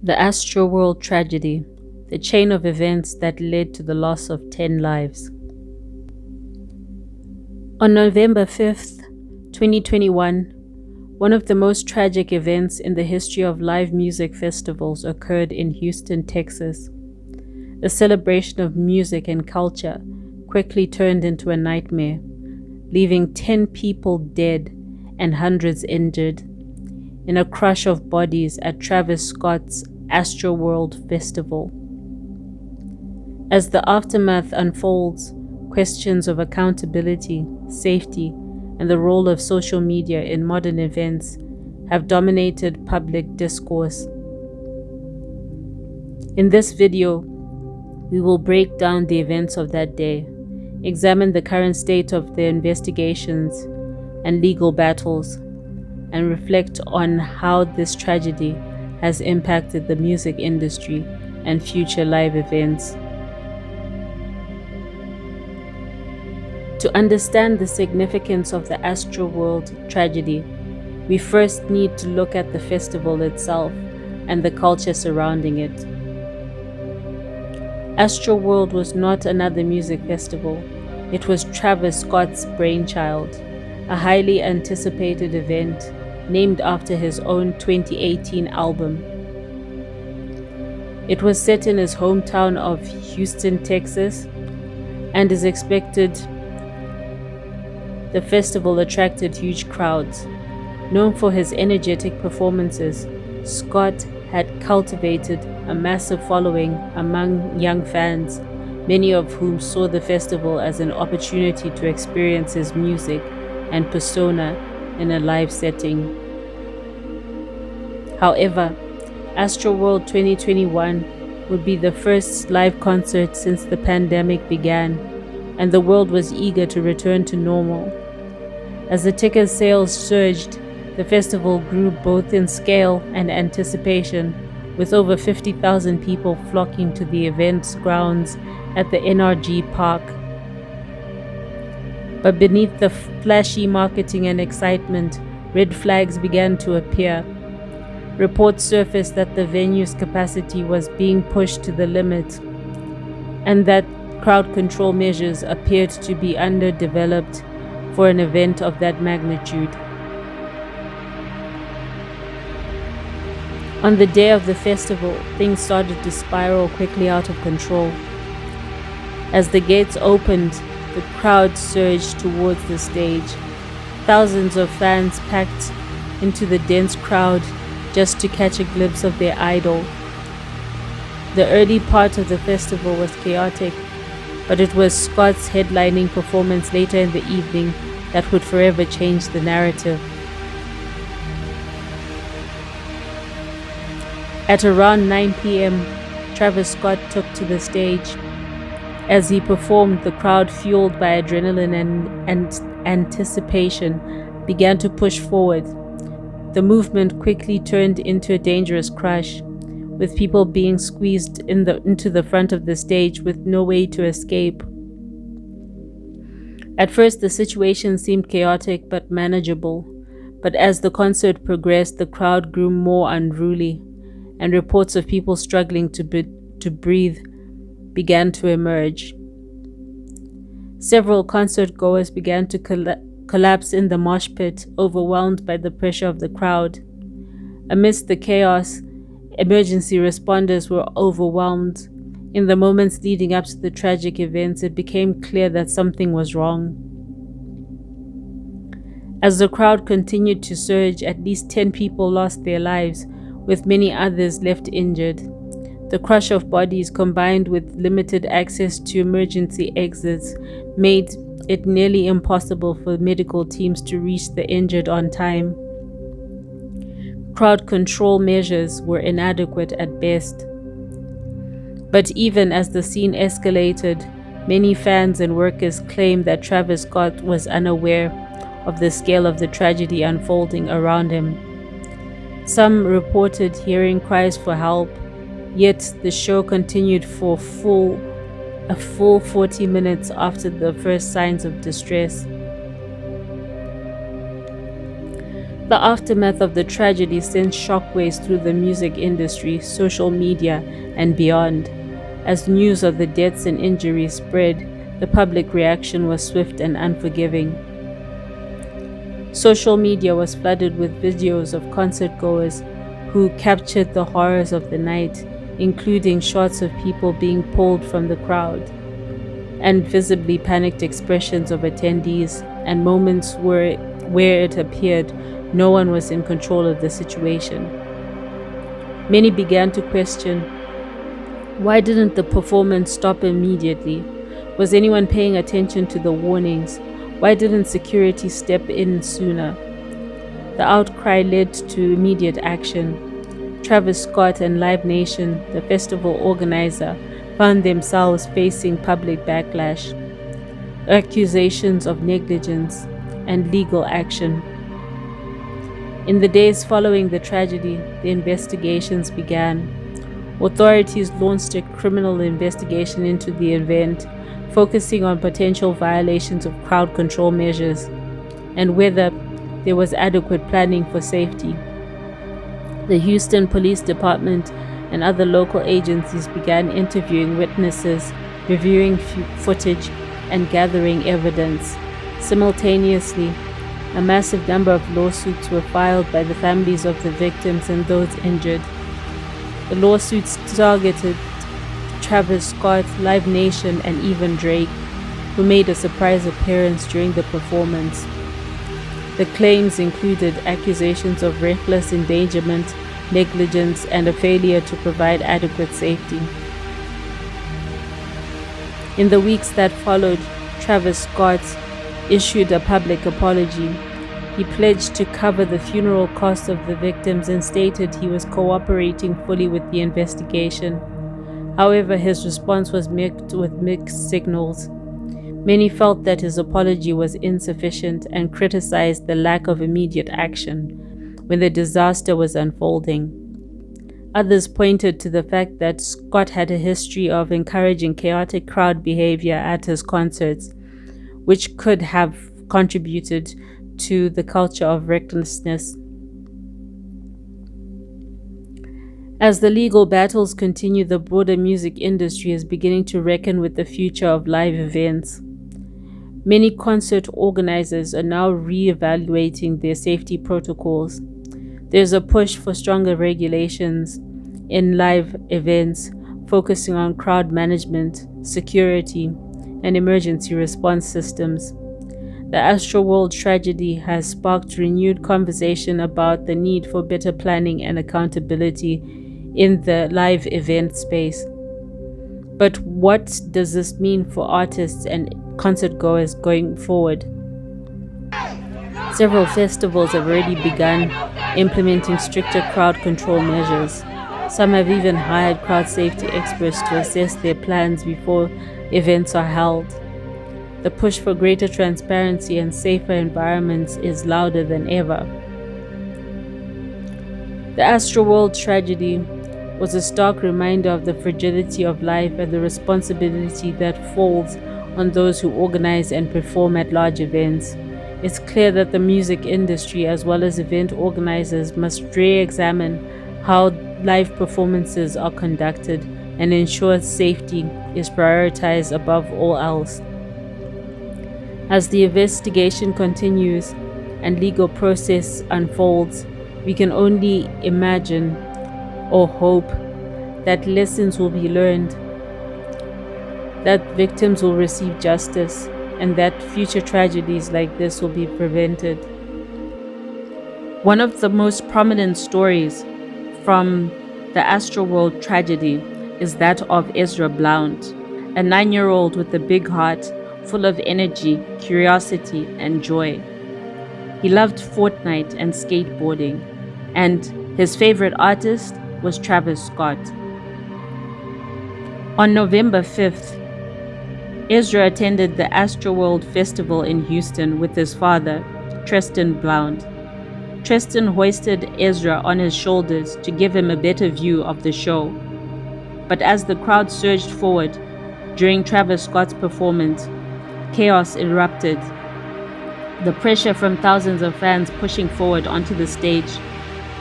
The Astroworld Tragedy, the chain of events that led to the loss of 10 lives. On November 5th, 2021, one of the most tragic events in the history of live music festivals occurred in Houston, Texas. A celebration of music and culture quickly turned into a nightmare, leaving 10 people dead and hundreds injured in a crush of bodies at Travis Scott's Astroworld Festival. As the aftermath unfolds, questions of accountability, safety, and the role of social media in modern events have dominated public discourse. In this video, we will break down the events of that day, examine the current state of the investigations and legal battles, and reflect on how this tragedy has impacted the music industry and future live events. To understand the significance of the Astroworld Tragedy, we first need to look at the festival itself and the culture surrounding it. Astroworld was not another music festival. It was Travis Scott's brainchild, a highly anticipated event named after his own 2018 album. It was set in his hometown of Houston, Texas, and is expected. The festival attracted huge crowds. Known for his energetic performances, Scott had cultivated a massive following among young fans, many of whom saw the festival as an opportunity to experience his music and persona in a live setting. However, Astroworld 2021 would be the first live concert since the pandemic began, and the world was eager to return to normal. As the ticket sales surged, the festival grew both in scale and anticipation, with over 50,000 people flocking to the event's grounds at the NRG Park. But beneath the flashy marketing and excitement, red flags began to appear. Reports surfaced that the venue's capacity was being pushed to the limit, and that crowd control measures appeared to be underdeveloped for an event of that magnitude. On the day of the festival, things started to spiral quickly out of control. As the gates opened, the crowd surged towards the stage. Thousands of fans packed into the dense crowd just to catch a glimpse of their idol. The early part of the festival was chaotic, but it was Scott's headlining performance later in the evening that would forever change the narrative. At around 9 p.m., Travis Scott took to the stage. As he performed, the crowd, fueled by adrenaline and anticipation, began to push forward. The movement quickly turned into a dangerous crush, with people being squeezed into the front of the stage with no way to escape. At first, the situation seemed chaotic but manageable, but as the concert progressed, the crowd grew more unruly, and reports of people struggling to breathe began to emerge. Several concertgoers began to collapse in the mosh pit, overwhelmed by the pressure of the crowd. Amidst the chaos, emergency responders were overwhelmed. In the moments leading up to the tragic events, it became clear that something was wrong. As the crowd continued to surge, at least 10 people lost their lives, with many others left injured. The crush of bodies, combined with limited access to emergency exits, made it nearly impossible for medical teams to reach the injured on time. Crowd control measures were inadequate at best. But even as the scene escalated, many fans and workers claimed that Travis Scott was unaware of the scale of the tragedy unfolding around him. Some reported hearing cries for help, yet the show continued for a full 40 minutes after the first signs of distress. The aftermath of the tragedy sent shockwaves through the music industry, social media, and beyond. As news of the deaths and injuries spread, the public reaction was swift and unforgiving. Social media was flooded with videos of concertgoers who captured the horrors of the night, including shots of people being pulled from the crowd, and visibly panicked expressions of attendees, and moments where it appeared no one was in control of the situation. Many began to question, why didn't the performance stop immediately? Was anyone paying attention to the warnings? Why didn't security step in sooner? The outcry led to immediate action. Travis Scott and Live Nation, the festival organizer, found themselves facing public backlash, accusations of negligence, and legal action. In the days following the tragedy, the investigations began. Authorities launched a criminal investigation into the event, focusing on potential violations of crowd control measures and whether there was adequate planning for safety. The Houston Police Department and other local agencies began interviewing witnesses, reviewing footage, and gathering evidence. Simultaneously, a massive number of lawsuits were filed by the families of the victims and those injured. The lawsuits targeted Travis Scott, Live Nation, and even Drake, who made a surprise appearance during the performance. The claims included accusations of reckless endangerment, negligence, and a failure to provide adequate safety. In the weeks that followed, Travis Scott issued a public apology. He pledged to cover the funeral costs of the victims and stated he was cooperating fully with the investigation. However, his response was met with mixed signals. Many felt that his apology was insufficient and criticized the lack of immediate action when the disaster was unfolding. Others pointed to the fact that Scott had a history of encouraging chaotic crowd behavior at his concerts, which could have contributed to the culture of recklessness. As the legal battles continue, the broader music industry is beginning to reckon with the future of live events. Many concert organizers are now re-evaluating their safety protocols. There's a push for stronger regulations in live events, focusing on crowd management, security, and emergency response systems. The Astroworld Tragedy has sparked renewed conversation about the need for better planning and accountability in the live event space. But what does this mean for artists and concertgoers going forward? Several festivals have already begun implementing stricter crowd control measures. Some have even hired crowd safety experts to assess their plans before events are held. The push for greater transparency and safer environments is louder than ever. The Astroworld Tragedy was a stark reminder of the fragility of life and the responsibility that falls on those who organize and perform at large events. It's clear that the music industry, as well as event organizers, must re-examine how live performances are conducted and ensure safety is prioritized above all else. As the investigation continues and legal process unfolds, we can only imagine or hope that lessons will be learned, that victims will receive justice, and that future tragedies like this will be prevented. One of the most prominent stories from the Astroworld Tragedy is that of Ezra Blount, a 9-year-old with a big heart, full of energy, curiosity, and joy. He loved Fortnite and skateboarding, and his favorite artist was Travis Scott. On November 5th, Ezra attended the Astroworld Festival in Houston with his father, Tristan Blount. Tristan hoisted Ezra on his shoulders to give him a better view of the show. But as the crowd surged forward during Travis Scott's performance, chaos erupted. The pressure from thousands of fans pushing forward onto the stage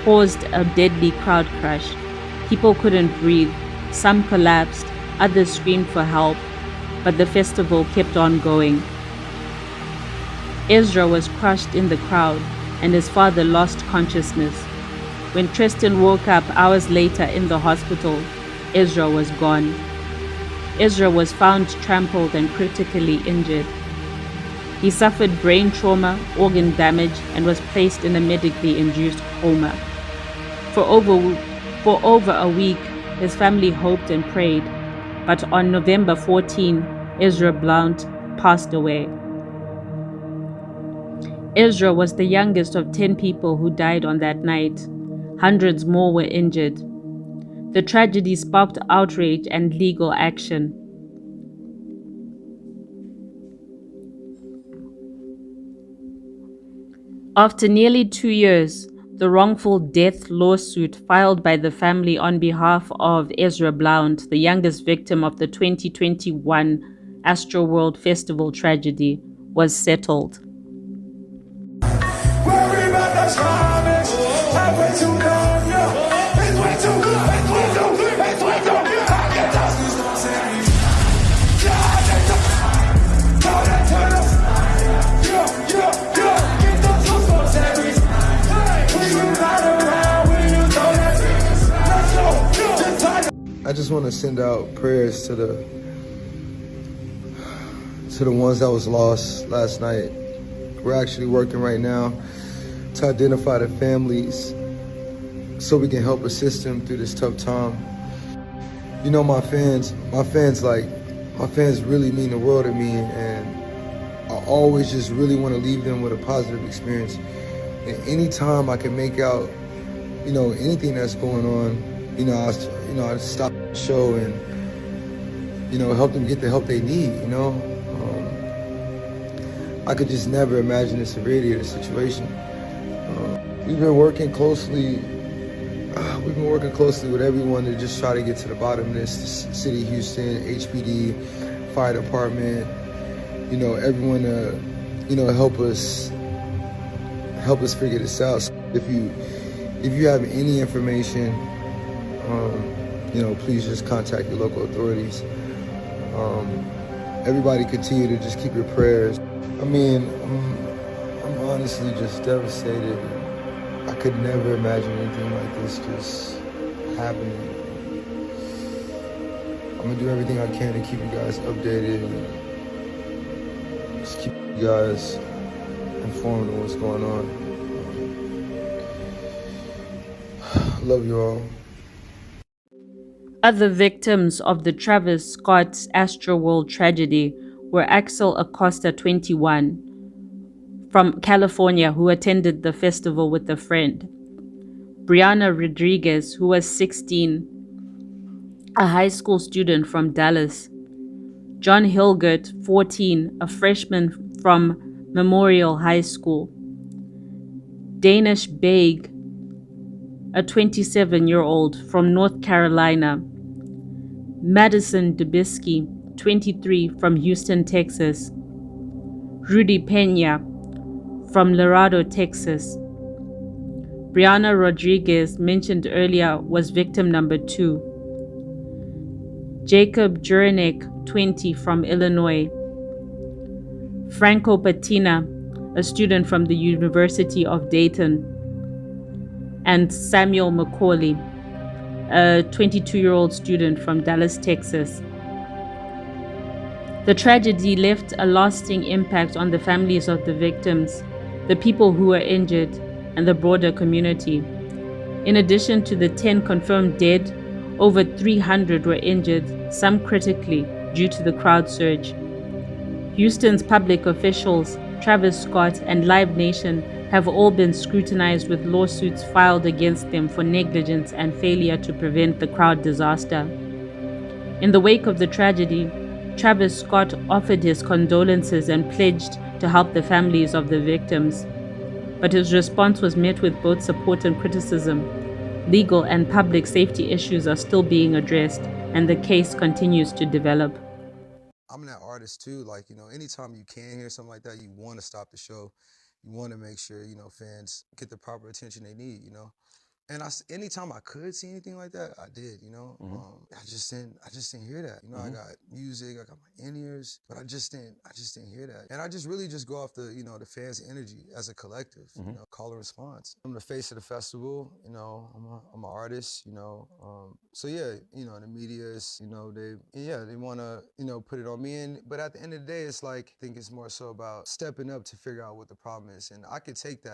caused a deadly crowd crush. People couldn't breathe. Some collapsed, others screamed for help, but the festival kept on going. Ezra was crushed in the crowd, and his father lost consciousness. When Tristan woke up hours later in the hospital, Ezra was gone. Ezra was found trampled and critically injured. He suffered brain trauma, organ damage, and was placed in a medically induced coma. For over a week, his family hoped and prayed, but on November 14, Ezra Blount passed away. Ezra was the youngest of 10 people who died on that night. Hundreds more were injured. The tragedy sparked outrage and legal action. After nearly 2 years, the wrongful death lawsuit filed by the family on behalf of Ezra Blount, the youngest victim of the 2021 Astroworld Festival tragedy, was settled. I just want to send out prayers to the ones that was lost last night. We're actually working right now to identify the families so we can help assist them through this tough time. You know, my fans really mean the world to me, and I always just really want to leave them with a positive experience. And anytime I can make out, anything that's going on, I stop the show and, help them get the help they need, I could just never imagine the severity of the situation. We've been working closely with everyone to just try to get to the bottom of this. The City of Houston, HPD, Fire Department, everyone to help us figure this out. So if you have any information, please just contact your local authorities. Everybody continue to just keep your prayers. I mean, I'm honestly just devastated. I could never imagine anything like this just happening. I'm gonna do everything I can to keep you guys updated and just keep you guys informed of what's going on. Love you all. Other victims of the Travis Scott's Astroworld tragedy were Axel Acosta, 21, from California, who attended the festival with a friend; Brianna Rodriguez, who was 16, a high school student from Dallas; John Hilgert, 14, a freshman from Memorial High School; Danish Baig, a 27-year-old from North Carolina; Madison Dubisky, 23, from Houston, Texas; Rudy Pena, from Laredo, Texas. Brianna Rodriguez, mentioned earlier, was victim number 2. Jacob Juranek, 20, from Illinois; Franco Patina, a student from the University of Dayton; and Samuel McCauley, a 22-year-old student from Dallas, Texas. The tragedy left a lasting impact on the families of the victims, the people who were injured, and the broader community. In addition to the 10 confirmed dead, over 300 were injured, some critically, due to the crowd surge. Houston's public officials, Travis Scott, and Live Nation have all been scrutinized with lawsuits filed against them for negligence and failure to prevent the crowd disaster. In the wake of the tragedy, Travis Scott offered his condolences and pledged to help the families of the victims. But his response was met with both support and criticism. Legal and public safety issues are still being addressed, and the case continues to develop. I'm that artist too. Like, you know, anytime you can hear something like that, you want to stop the show. You want to make sure, you know, fans get the proper attention they need, you know. And anytime I could see anything like that, I did, you know. I just didn't hear that. You know, I got music, I got my in-ears, but I just didn't hear that. And I just really just go off the, you know, the fans' energy as a collective, you know, call and response. I'm the face of the festival, you know, I'm an artist, you know. So yeah, you know, the media is, you know, they want to, you know, put it on me. But at the end of the day, it's like, I think it's more so about stepping up to figure out what the problem is. And I could take that.